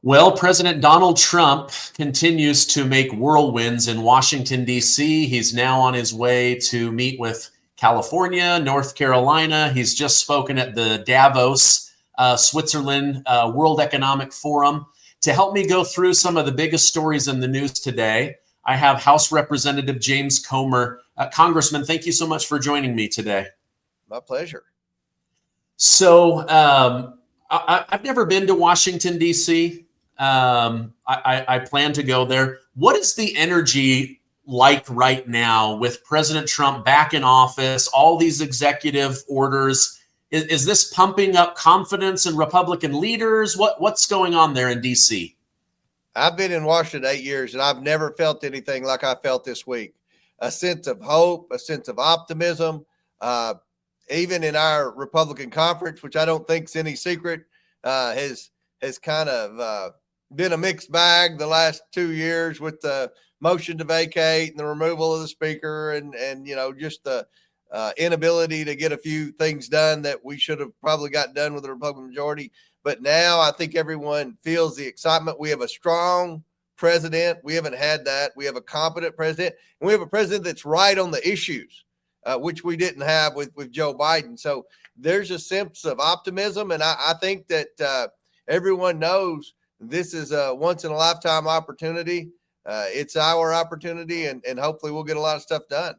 Well, President Donald Trump continues to make whirlwinds in Washington, D.C. He's now on his way to meet with California, North Carolina. He's just spoken at the Davos, Switzerland World Economic Forum. To help me go through some of the biggest stories in the news today, I have House Representative James Comer. Congressman, thank you so much for joining me today. My pleasure. So I've never been to Washington, D.C. I plan to go there. What is the energy like right now with President Trump back in office, all these executive orders? Is this pumping up confidence in Republican leaders? What's going on there in D.C.? I've been in Washington 8 years, and I've never felt anything like I felt this week. A sense of hope, a sense of optimism. Even in our Republican conference, which I don't think is any secret, has kind of been a mixed bag the last 2 years with the motion to vacate and the removal of the speaker and just the inability to get a few things done that we should have probably got done with the Republican majority. But now I think everyone feels the excitement. We have a strong president. We haven't had that. We have a competent president, and we have a president that's right on the issues, which we didn't have with Joe Biden. So there's a sense of optimism, and I think that everyone knows this is a once-in-a-lifetime opportunity. It's our opportunity, and hopefully we'll get a lot of stuff done.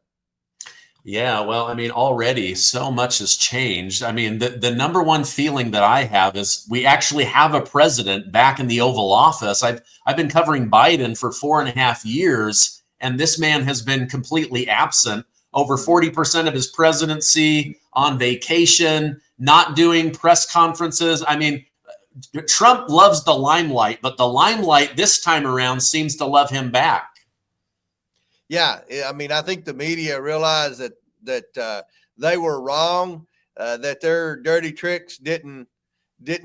Yeah, well, I mean, already so much has changed. I mean, the number one feeling that I have is we actually have a president back in the Oval Office. I've been covering Biden for 4.5 years, and this man has been completely absent. Over 40% of his presidency on vacation, not doing press conferences. I mean, Trump loves the limelight, but the limelight this time around seems to love him back. Yeah, I mean, I think the media realized that they were wrong, that their dirty tricks didn't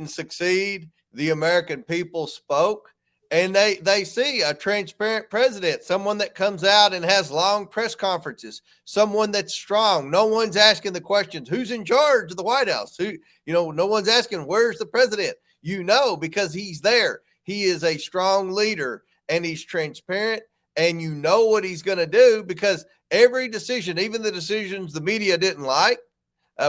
succeed. The American people spoke, and they see a transparent president, someone that comes out and has long press conferences, someone that's strong. No one's asking the questions, who's in charge of the White House? No one's asking, where's the president? Because he's there. He is a strong leader, and he's transparent. And you know what he's going to do, because every decision, even the decisions the media didn't like,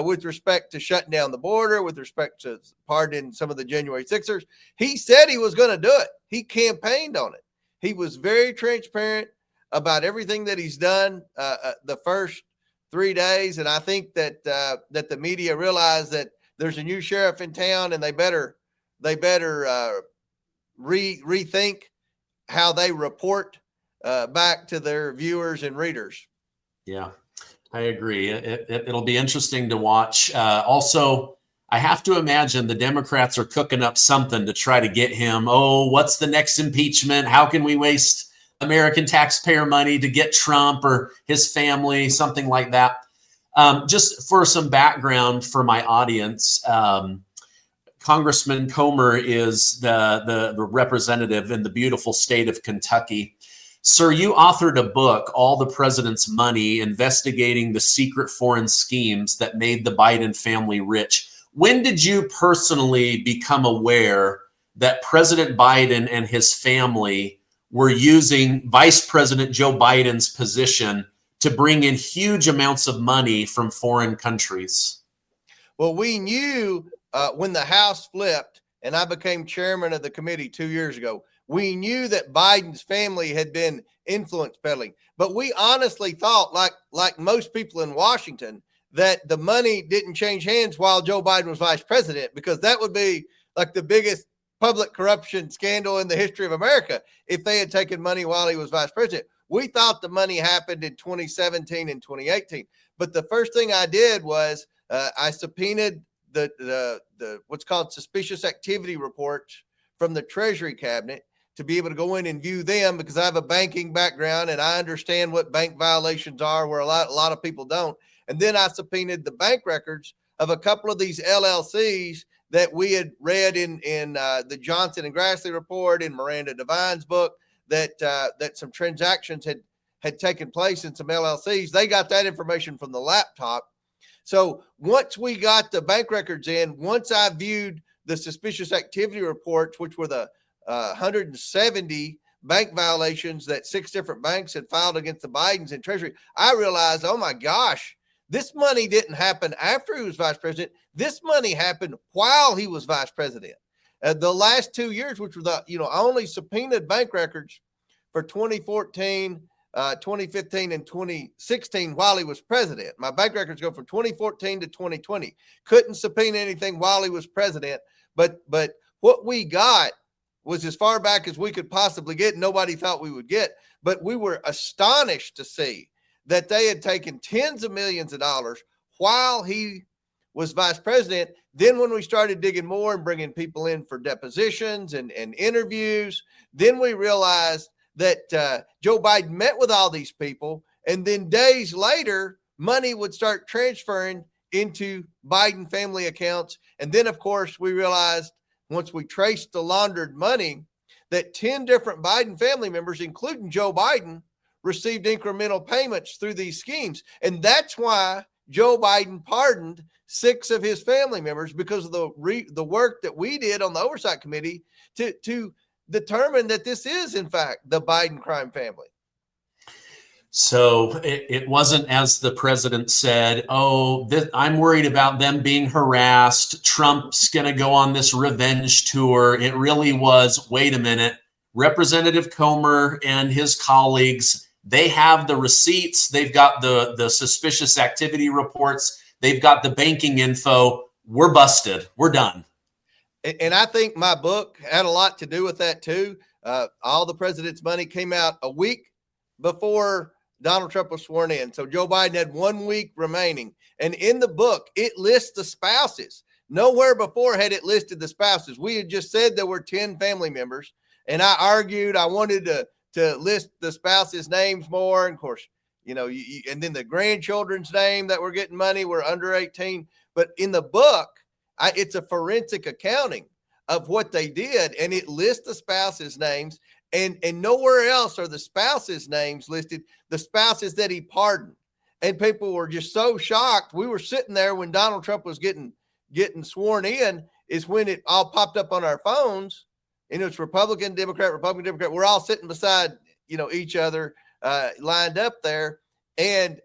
with respect to shutting down the border, with respect to pardoning some of the January 6ers, he said he was going to do it. He campaigned on it. He was very transparent about everything that he's done the first 3 days. And I think that the media realized that there's a new sheriff in town, and they better rethink how they report back to their viewers and readers. Yeah, I agree. It'll be interesting to watch. Also, I have to imagine the Democrats are cooking up something to try to get him. Oh, what's the next impeachment? How can we waste American taxpayer money to get Trump or his family? Something like that. Just for some background for my audience, Congressman Comer is the representative in the beautiful state of Kentucky. Sir, you authored a book, All the President's Money, investigating the secret foreign schemes that made the Biden family rich. When did you personally become aware that President Biden and his family were using Vice President Joe Biden's position to bring in huge amounts of money from foreign countries? Well, we knew when the House flipped and I became chairman of the committee 2 years ago, we knew that Biden's family had been influence peddling, but we honestly thought, like most people in Washington, that the money didn't change hands while Joe Biden was vice president, because that would be like the biggest public corruption scandal in the history of America if they had taken money while he was vice president. We thought the money happened in 2017 and 2018, but the first thing I did was I subpoenaed the what's called suspicious activity reports from the Treasury cabinet to be able to go in and view them, because I have a banking background and I understand what bank violations are, where a lot of people don't. And then I subpoenaed the bank records of a couple of these LLCs that we had read in the Johnson and Grassley report, in Miranda Devine's book, that some transactions had taken place in some LLCs. They got that information from the laptop. So once we got the bank records in, once I viewed the suspicious activity reports, which were the 170 bank violations that 6 different banks had filed against the Bidens in Treasury, I realized, oh my gosh, this money didn't happen after he was vice president. This money happened while he was vice president. The last 2 years, which were the, I only subpoenaed bank records for 2014, 2015, and 2016 while he was president. My bank records go from 2014 to 2020. Couldn't subpoena anything while he was president, but what we got was as far back as we could possibly get. Nobody thought we would get, but we were astonished to see that they had taken tens of millions of dollars while he was vice president. Then when we started digging more and bringing people in for depositions and interviews, then we realized that Joe Biden met with all these people, and then days later, money would start transferring into Biden family accounts. And then, of course, we realized once we traced the laundered money that 10 different Biden family members, including Joe Biden, received incremental payments through these schemes. And that's why Joe Biden pardoned 6 of his family members, because of the work that we did on the Oversight Committee to determine that this is, in fact, the Biden crime family. So it wasn't, as the president said, I'm worried about them being harassed. Trump's going to go on this revenge tour. It really was, wait a minute, Representative Comer and his colleagues, they have the receipts. They've got the suspicious activity reports. They've got the banking info. We're busted. We're done. And I think my book had a lot to do with that too. All the President's Money came out a week before Donald Trump was sworn in. So Joe Biden had 1 week remaining. And in the book, it lists the spouses. Nowhere before had it listed the spouses. We had just said there were 10 family members. And I argued, I wanted to list the spouses' names more. And of course, and then the grandchildren's name that were getting money were under 18. But in the book, it's a forensic accounting of what they did, and it lists the spouses' names, and nowhere else are the spouses' names listed, the spouses that he pardoned. And people were just so shocked. We were sitting there when Donald Trump was getting sworn in, is when it all popped up on our phones, and it's Republican, Democrat. We're all sitting beside, each other, lined up there, and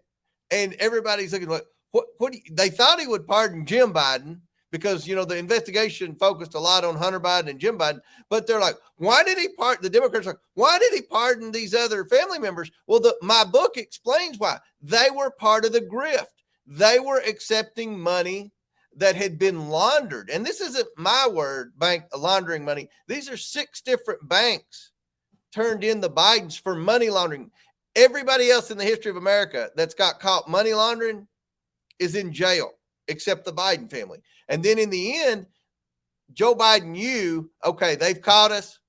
everybody's looking like, what they thought he would pardon Jim Biden, because, the investigation focused a lot on Hunter Biden and Jim Biden, but they're like, why did he pardon? The Democrats are like, why did he pardon these other family members? Well, my book explains why. They were part of the grift. They were accepting money that had been laundered. And this isn't my word, bank laundering money. These are 6 different banks turned in the Bidens for money laundering. Everybody else in the history of America that's got caught money laundering is in jail, except the Biden family. And then in the end, Joe Biden knew, okay, they've caught us.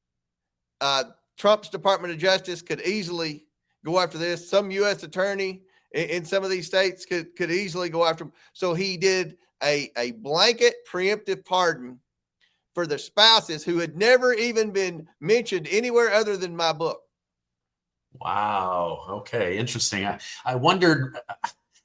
Trump's Department of Justice could easily go after this. Some U.S. attorney in some of these states could easily go after him. So he did a blanket preemptive pardon for the spouses who had never even been mentioned anywhere other than my book. Wow. Okay. Interesting. I wondered,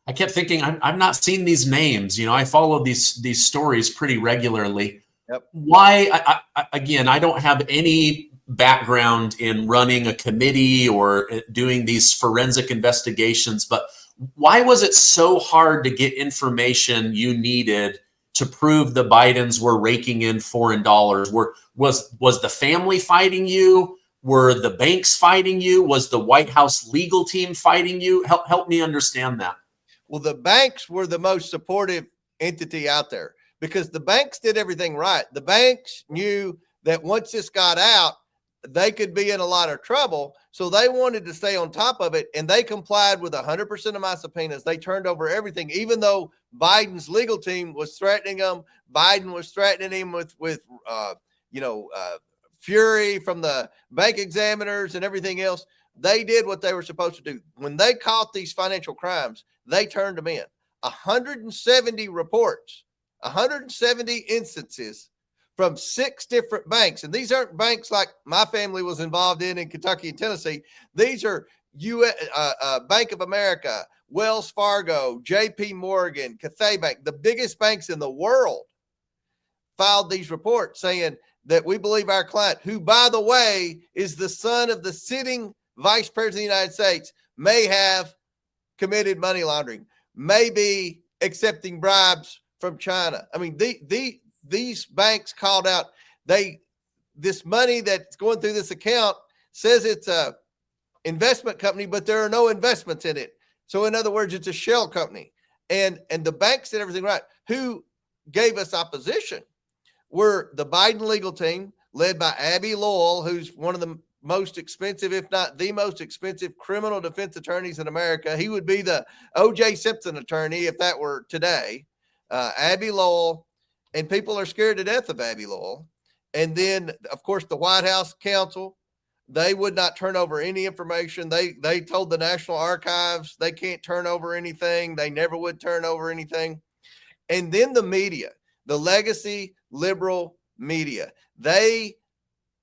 I kept thinking, I've not seen these names. I follow these stories pretty regularly. Yep. Why? Again, I don't have any background in running a committee or doing these forensic investigations, but why was it so hard to get information you needed to prove the Bidens were raking in foreign dollars? Was the family fighting you? Were the banks fighting you? Was the White House legal team fighting you? Help me understand that. Well, the banks were the most supportive entity out there because the banks did everything right. The banks knew that once this got out, they could be in a lot of trouble. So they wanted to stay on top of it, and they complied with 100% of my subpoenas. They turned over everything, even though Biden's legal team was threatening them. Biden was threatening him with fury from the bank examiners and everything else. They did what they were supposed to do. When they caught these financial crimes, they turned them in. 170 reports, 170 instances from 6 different banks. And these aren't banks like my family was involved in Kentucky and Tennessee. These are Bank of America, Wells Fargo, JP Morgan, Cathay Bank, the biggest banks in the world filed these reports saying that we believe our client, who, by the way, is the son of the sitting vice president of the United States, may have committed money laundering, may be accepting bribes from China. I mean, these banks called out, this money that's going through this account says it's a investment company, but there are no investments in it. So in other words, it's a shell company. And the banks did everything right. Who gave us opposition were the Biden legal team, led by Abby Lowell, who's one of the most expensive, if not the most expensive criminal defense attorneys in America. He would be the O.J. Simpson attorney if that were today. Abby Lowell, and people are scared to death of Abby Lowell. And then, of course, the White House counsel, they would not turn over any information. They told the National Archives they can't turn over anything. They never would turn over anything. And then the media, the legacy liberal media, they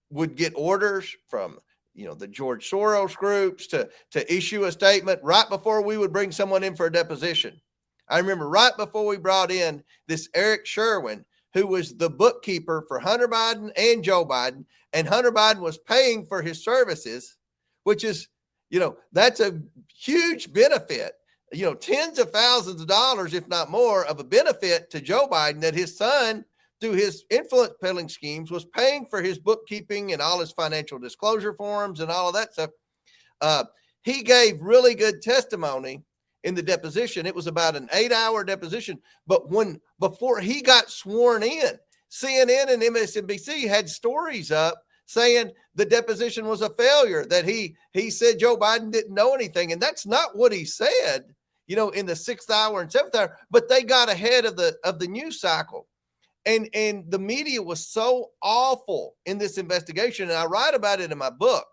would get orders from, the George Soros groups to issue a statement right before we would bring someone in for a deposition. I remember right before we brought in this Eric Sherwin, who was the bookkeeper for Hunter Biden and Joe Biden, and Hunter Biden was paying for his services, which is, that's a huge benefit, tens of thousands of dollars, if not more, of a benefit to Joe Biden, that his son, through his influence peddling schemes, was paying for his bookkeeping and all his financial disclosure forms and all of that stuff. He gave really good testimony in the deposition. It was about an 8-hour deposition, but before he got sworn in, CNN and MSNBC had stories up saying the deposition was a failure, that he said Joe Biden didn't know anything. And that's not what he said, in the 6th hour and 7th hour, but they got ahead of the news cycle. And the media was so awful in this investigation. And I write about it in my book.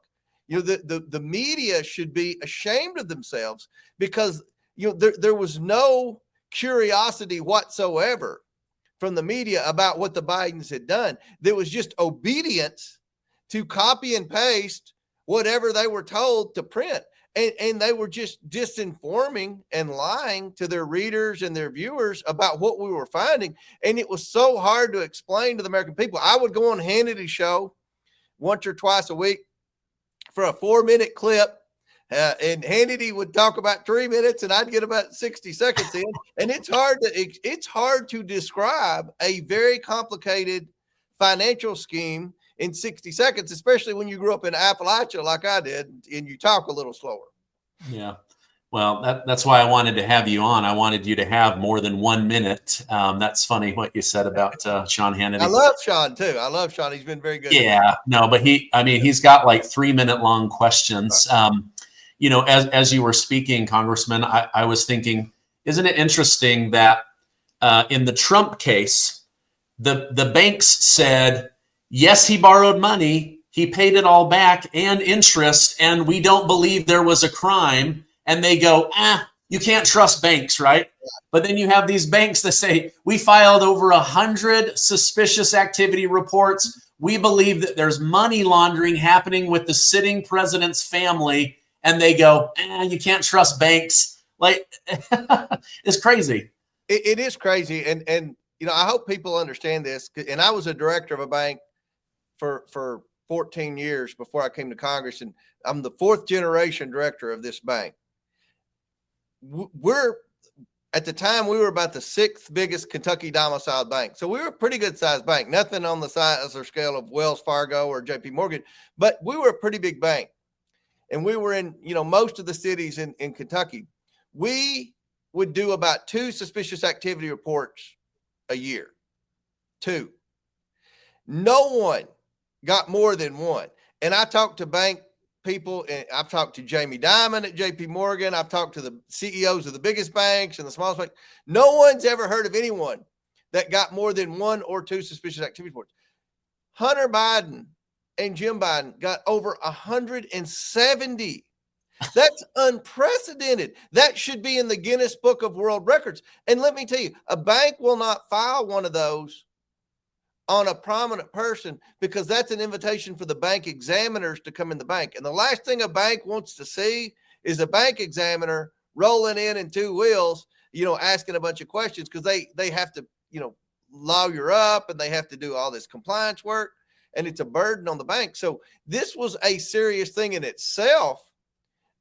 The media should be ashamed of themselves, because there was no curiosity whatsoever from the media about what the Bidens had done. There was just obedience to copy and paste whatever they were told to print. And they were just disinforming and lying to their readers and their viewers about what we were finding. And it was so hard to explain to the American people. I would go on Hannity's show once or twice a week for a 4-minute clip. And Hannity would talk about 3 minutes, and I'd get about 60 seconds in. And it's hard to describe a very complicated financial scheme in 60 seconds, especially when you grew up in Appalachia like I did, and you talk a little slower. Yeah. Well, that's why I wanted to have you on. I wanted you to have more than 1 minute. That's funny what you said about Sean Hannity. I love Sean too. I love Sean. He's been very good. Yeah, no, but he's got like 3-minute long questions. As you were speaking, Congressman, I was thinking, isn't it interesting that in the Trump case, the banks said, yes, he borrowed money, he paid it all back and interest, and we don't believe there was a crime. And they go, you can't trust banks, right? But then you have these banks that say, we filed over 100 suspicious activity reports. We believe that there's money laundering happening with the sitting president's family. And they go, you can't trust banks. Like, it's crazy. It is crazy. And I hope people understand this. And I was a director of a bank for 14 years before I came to Congress. And I'm the 4th generation director of this bank. At the time, we were about the 6th biggest Kentucky domiciled bank. So we were a pretty good sized bank, nothing on the size or scale of Wells Fargo or JP Morgan, but we were a pretty big bank. And we were in, most of the cities in Kentucky. We would do about 2 suspicious activity reports a year. 2. No one got more than 1. And I talked to bank people, and I've talked to Jamie Dimon at JP Morgan. I've talked to the CEOs of the biggest banks and the smallest banks. No one's ever heard of anyone that got more than 1 or 2 suspicious activity reports. Hunter Biden and Jim Biden got over 170. That's unprecedented. That should be in the Guinness Book of World Records. And let me tell you, a bank will not file one of those on a prominent person, because that's an invitation for the bank examiners to come in the bank. And the last thing a bank wants to see is a bank examiner rolling in 2 wheels, asking a bunch of questions, because they have to, lawyer up, and they have to do all this compliance work. and it's a burden on the bank. So this was a serious thing in itself,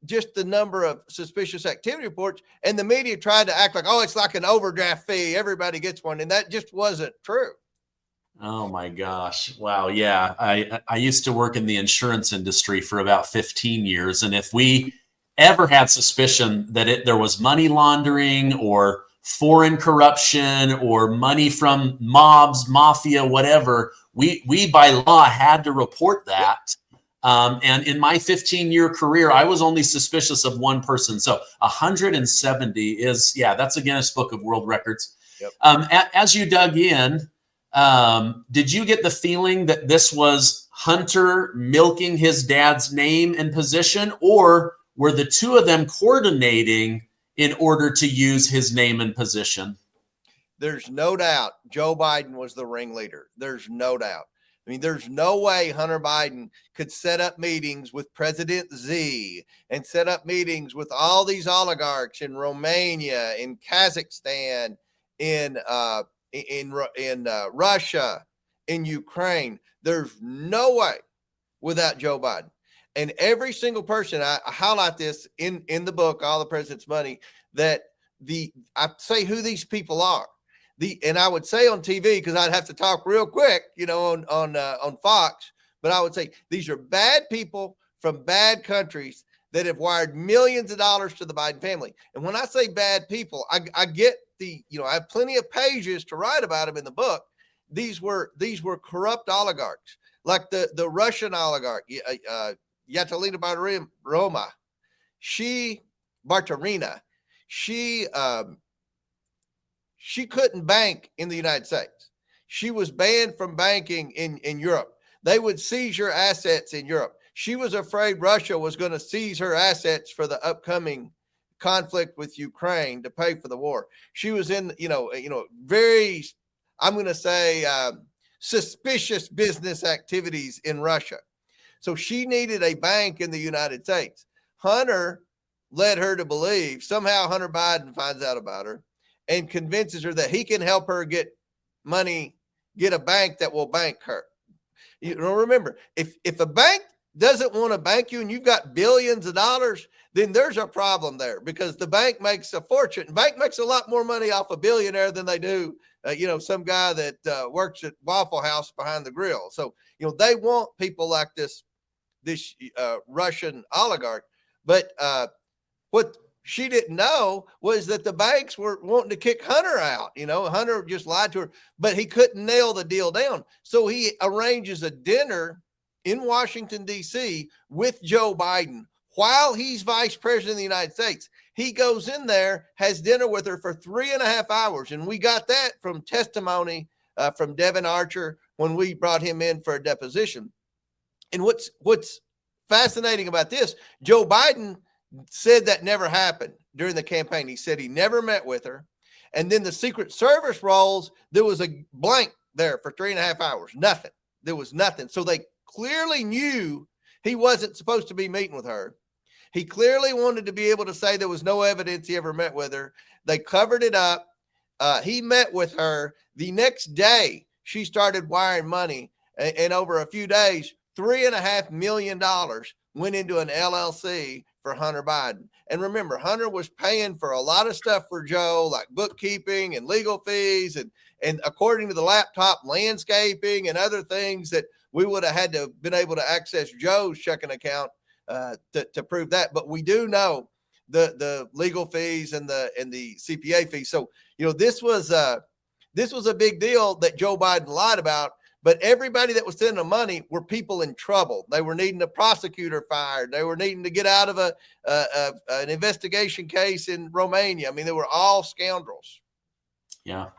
just the number of suspicious activity reports, and the media tried to act like, oh, it's like an overdraft fee, everybody gets one, and that just wasn't true. Oh my gosh. Wow. Yeah. I used to work in the insurance industry for about 15 years. And if we ever had suspicion that there was money laundering or foreign corruption or money from mobs, mafia, whatever, we by law had to report that. And in my 15-year career, I was only suspicious of one person. So 170 is, yeah, that's a Guinness Book of World Records. Yep. As you dug in, did you get the feeling that this was Hunter milking his dad's name and position, or were the two of them coordinating in order to use his name and position? There's no doubt Joe Biden was the ringleader. There's no doubt. I mean, there's no way Hunter Biden could set up meetings with President Z and set up meetings with all these oligarchs in Romania, in Kazakhstan, in Russia, in Ukraine. There's no way without Joe Biden. And every single person, I highlight this in the book, All the President's Money, that I say who these people are. And I would say on TV, because I'd have to talk real quick, on Fox, but I would say these are bad people from bad countries that have wired millions of dollars to the Biden family. And when I say bad people, I get I have plenty of pages to write about them in the book. These were corrupt oligarchs, like the Russian oligarch, Yatalina Bartarina. She couldn't bank in the United States. She was banned from banking in Europe. They would seize your assets in Europe. She was afraid Russia was going to seize her assets for the upcoming conflict with Ukraine to pay for the war. She was in, very, I'm going to say, suspicious business activities in Russia. So she needed a bank in the United States. Hunter led her to believe, somehow Hunter Biden finds out about her and convinces her that he can help her get money, get a bank that will bank her. Remember, if a bank doesn't want to bank you and you've got billions of dollars, then there's a problem there, because the bank makes a fortune. Bank makes a lot more money off a billionaire than they do, some guy that works at Waffle House behind the grill. So, they want people like this Russian oligarch. But what she didn't know was that the banks were wanting to kick Hunter out. Hunter just lied to her, but he couldn't nail the deal down. So he arranges a dinner in Washington, D.C. with Joe Biden while he's vice president of the United States. He goes in there, has dinner with her for 3.5 hours. And we got that from testimony from Devin Archer when we brought him in for a deposition. And what's fascinating about this, Joe Biden said that never happened during the campaign. He said he never met with her. And then the Secret Service rolls, there was a blank there for 3.5 hours. Nothing. There was nothing. So they clearly knew he wasn't supposed to be meeting with her. He clearly wanted to be able to say there was no evidence he ever met with her. They covered it up. He met with her. The next day, she started wiring money. And over a few days, $3.5 million went into an LLC for Hunter Biden. And remember, Hunter was paying for a lot of stuff for Joe, like bookkeeping and legal fees, and according to the laptop, landscaping and other things that we would have had to have been able to access Joe's checking account to prove that. But we do know the legal fees and the CPA fees. So, this was a big deal that Joe Biden lied about. But everybody that was sending them money were people in trouble. They were needing a prosecutor fired. They were needing to get out of an investigation case in Romania. I mean, they were all scoundrels. Yeah.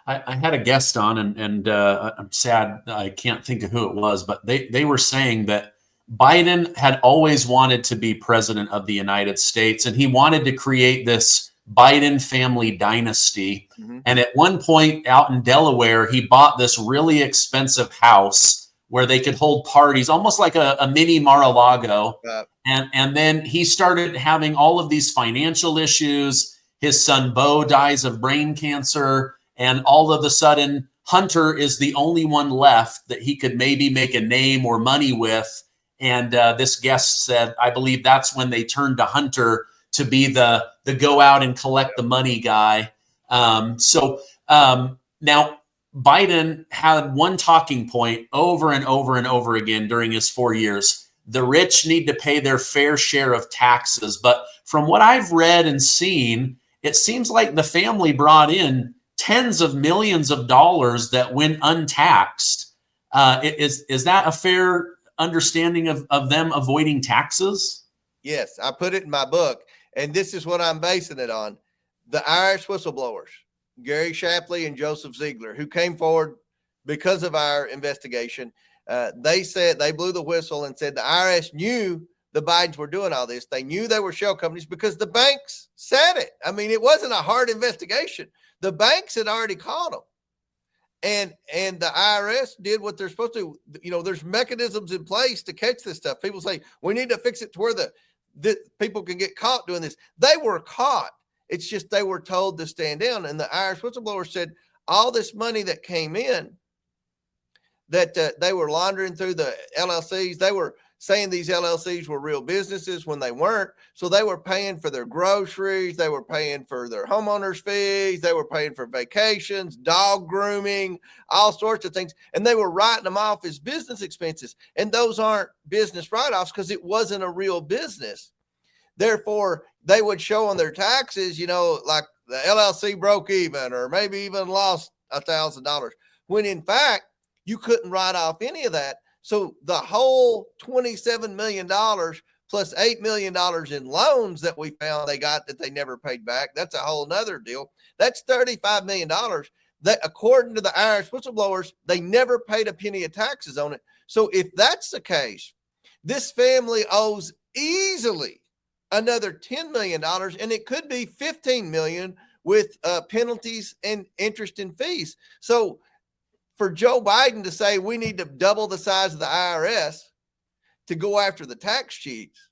I had a guest on, and I'm sad I can't think of who it was, but they were saying that Biden had always wanted to be president of the United States, and he wanted to create this Biden family dynasty. Mm-hmm. And at one point out in Delaware, he bought this really expensive house where they could hold parties, almost like a mini Mar-a-Lago. And then he started having all of these financial issues. His son, Beau, dies of brain cancer. And all of a sudden, Hunter is the only one left that he could maybe make a name or money with. And this guest said, I believe that's when they turned to Hunter to be the go out and collect the money guy. Now Biden had one talking point over and over and over again during his 4 years. The rich need to pay their fair share of taxes. But from what I've read and seen, it seems like the family brought in tens of millions of dollars that went untaxed. Is that a fair understanding of them avoiding taxes? Yes, I put it in my book, and this is what I'm basing it on. The Irish whistleblowers, Gary Shapley and Joseph Ziegler, who came forward because of our investigation, they said they blew the whistle and said the IRS knew the Bidens were doing all this. They knew they were shell companies because the banks said it. I mean, it wasn't a hard investigation. The banks had already caught them. And the IRS did what they're supposed to. You know, there's mechanisms in place to catch this stuff. People say, we need to fix it to where the people can get caught doing this. They were caught. It's just they were told to stand down. And the Irish whistleblower said all this money that came in that they were laundering through the LLCs, they were saying these LLCs were real businesses when they weren't. So they were paying for their groceries. They were paying for their homeowners fees. They were paying for vacations, dog grooming, all sorts of things. And they were writing them off as business expenses. And those aren't business write-offs because it wasn't a real business. Therefore, they would show on their taxes, you know, like the LLC broke even or maybe even lost $1,000, when in fact, you couldn't write off any of that. So the whole $27 million plus $8 million in loans that we found they got that they never paid back, that's a whole nother deal. That's $35 million. That, according to the Irish whistleblowers, they never paid a penny of taxes on it. So if that's the case, this family owes easily another $10 million, and it could be $15 million with penalties and interest and fees. So for Joe Biden to say we need to double the size of the IRS to go after the tax cheats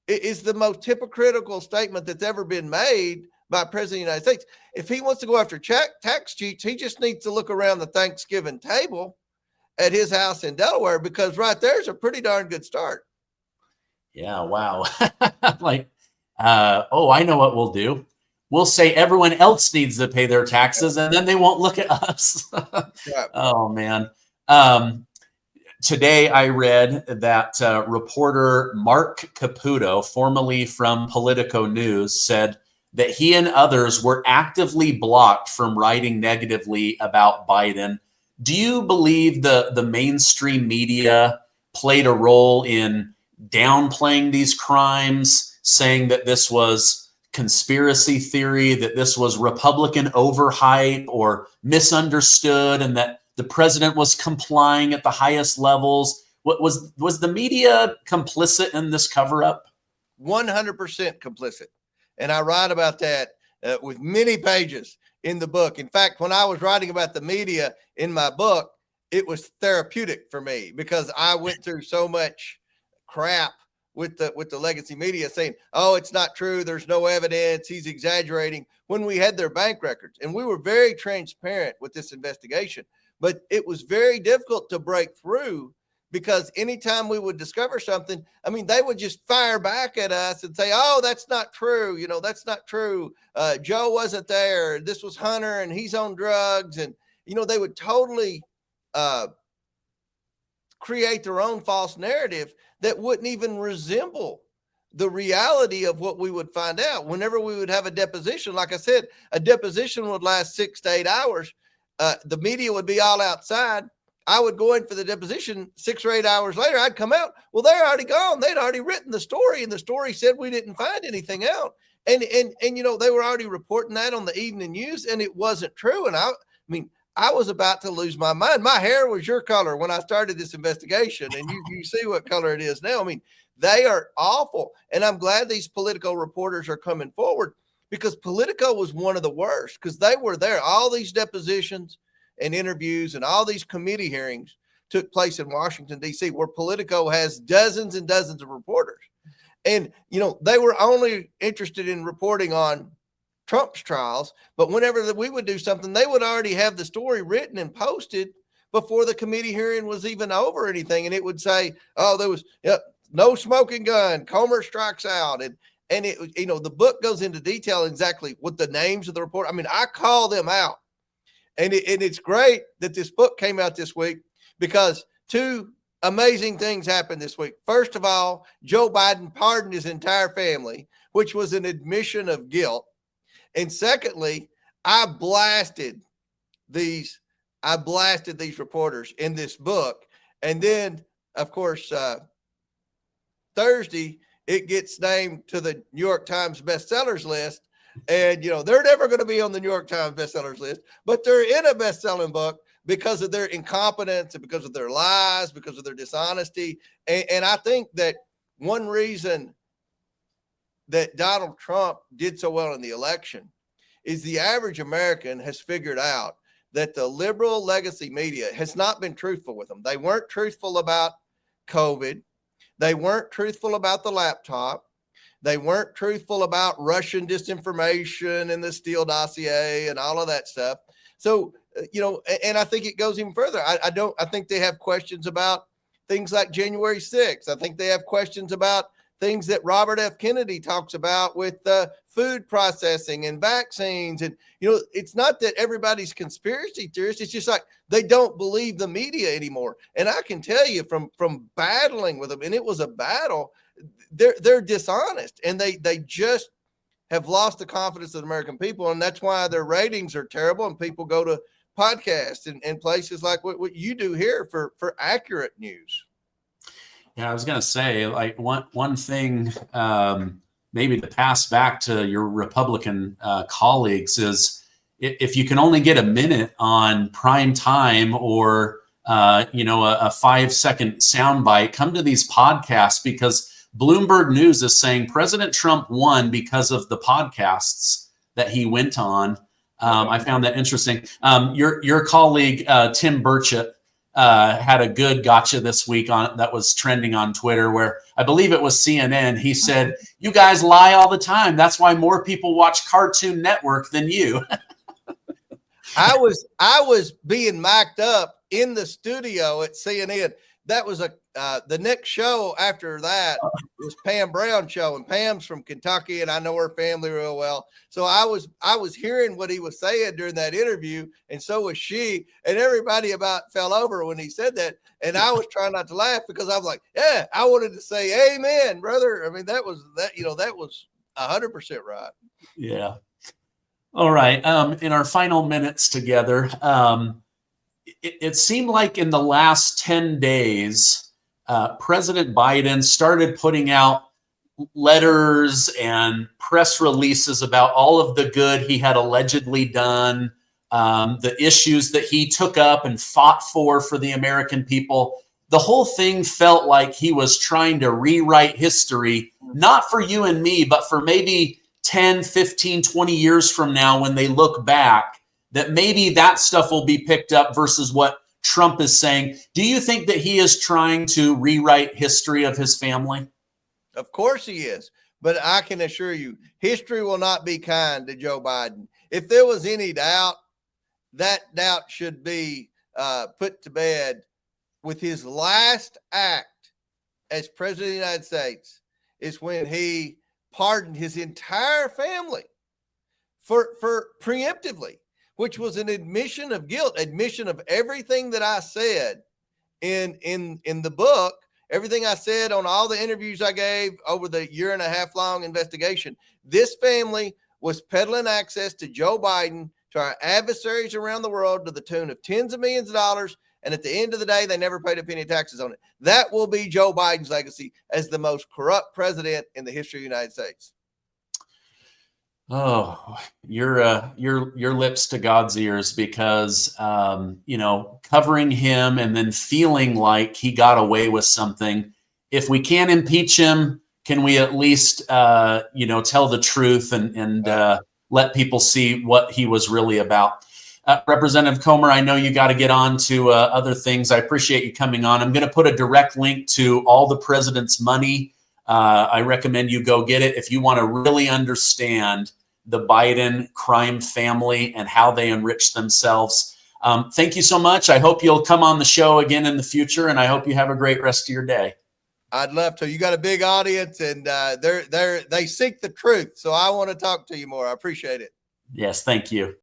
is the most hypocritical statement that's ever been made by President of the United States. If he wants to go after tax cheats, he just needs to look around the Thanksgiving table at his house in Delaware, because right there's a pretty darn good start. Yeah, wow. I know what we'll do. We'll say everyone else needs to pay their taxes, and then they won't look at us. Right. Oh, man. Today I read that reporter Mark Caputo, formerly from Politico News, said that he and others were actively blocked from writing negatively about Biden. Do you believe the mainstream media played a role in downplaying these crimes, saying that this was conspiracy theory, that this was Republican overhype or misunderstood, and that the president was complying at the highest levels? What was the media complicit in this cover-up? 100% complicit. And I write about that with many pages in the book. In fact, when I was writing about the media in my book, it was therapeutic for me because I went through so much crap with the legacy media saying, oh, it's not true, there's no evidence, he's exaggerating, when we had their bank records. And we were very transparent with this investigation, but it was very difficult to break through because anytime we would discover something, I mean, they would just fire back at us and say, oh, that's not true. You know, that's not true. Joe wasn't there. This was Hunter and he's on drugs. And, you know, they would totally create their own false narrative that wouldn't even resemble the reality of what we would find out. Whenever we would have a deposition, like I said, a deposition would last 6 to 8 hours. The media would be all outside. I would go in for the deposition 6 or 8 hours later. I'd come out. Well, they're already gone. They'd already written the story, and the story said we didn't find anything out. And you know, they were already reporting that on the evening news, and it wasn't true. And I mean, I was about to lose my mind. My hair was your color when I started this investigation, and you see what color it is now. I mean, they are awful. And I'm glad these Politico reporters are coming forward, because Politico was one of the worst, because they were there. All these depositions and interviews and all these committee hearings took place in Washington, D.C., where Politico has dozens and dozens of reporters. And, you know, they were only interested in reporting on Trump's trials, but whenever we would do something, they would already have the story written and posted before the committee hearing was even over or anything. And it would say, oh, there was no smoking gun, Comer strikes out. And it, the book goes into detail exactly what the names of the report. I mean, I call them out. And it's great that this book came out this week because two amazing things happened this week. First of all, Joe Biden pardoned his entire family, which was an admission of guilt. And secondly, I blasted these reporters in this book. And then, of course, Thursday, it gets named to the New York Times bestsellers list. And, they're never going to be on the New York Times bestsellers list, but they're in a best-selling book because of their incompetence and because of their lies, because of their dishonesty. And I think that one reason that Donald Trump did so well in the election is the average American has figured out that the liberal legacy media has not been truthful with them. They weren't truthful about COVID. They weren't truthful about the laptop. They weren't truthful about Russian disinformation and the Steele dossier and all of that stuff. So, and I think it goes even further. I think they have questions about things like January 6th. I think they have questions about things that Robert F. Kennedy talks about with food processing and vaccines. And, it's not that everybody's conspiracy theorists. It's just like they don't believe the media anymore. And I can tell you from battling with them, and it was a battle, they're dishonest and they just have lost the confidence of the American people. And that's why their ratings are terrible. And people go to podcasts and places like what you do here for accurate news. Yeah, I was going to say, like one thing, maybe to pass back to your Republican colleagues is if you can only get a minute on prime time or a 5-second soundbite, come to these podcasts because Bloomberg News is saying President Trump won because of the podcasts that he went on. I found that interesting. Your colleague Tim Burchett had a good gotcha this week that was trending on Twitter, where I believe it was CNN. He said, "You guys lie all the time. That's why more people watch Cartoon Network than you." I was being mic'd up in the studio at CNN. That was the next show after that was Pam Brown's show, and Pam's from Kentucky, and I know her family real well. So I was hearing what he was saying during that interview, and so was she, and everybody about fell over when he said that. And I was trying not to laugh because I was like, yeah, I wanted to say amen, brother. I mean, that was 100% right. Yeah. All right. In our final minutes together, it seemed like in the last 10 days, President Biden started putting out letters and press releases about all of the good he had allegedly done, the issues that he took up and fought for the American people. The whole thing felt like he was trying to rewrite history, not for you and me, but for maybe 10, 15, 20 years from now when they look back, that maybe that stuff will be picked up versus what Trump is saying. Do you think that he is trying to rewrite history of his family? Of course he is. But I can assure you, history will not be kind to Joe Biden. If there was any doubt, that doubt should be put to bed with his last act as president of the United States is when he pardoned his entire family for preemptively, which was an admission of guilt, admission of everything that I said in the book, everything I said on all the interviews I gave over the 1.5-year long investigation. This family was peddling access to Joe Biden, to our adversaries around the world, to the tune of tens of millions of dollars. And at the end of the day, they never paid a penny of taxes on it. That will be Joe Biden's legacy as the most corrupt president in the history of the United States. Oh, your lips to God's ears, because covering him and then feeling like he got away with something. If we can't impeach him, can we at least tell the truth and let people see what he was really about? Representative Comer, I know you got to get on to other things. I appreciate you coming on. I'm going to put a direct link to All the President's Money. I recommend you go get it if you want to really understand the Biden crime family and how they enrich themselves. Thank you so much. I hope you'll come on the show again in the future, and I hope you have a great rest of your day. I'd love to. You got a big audience, and they seek the truth. So I want to talk to you more. I appreciate it. Yes, thank you.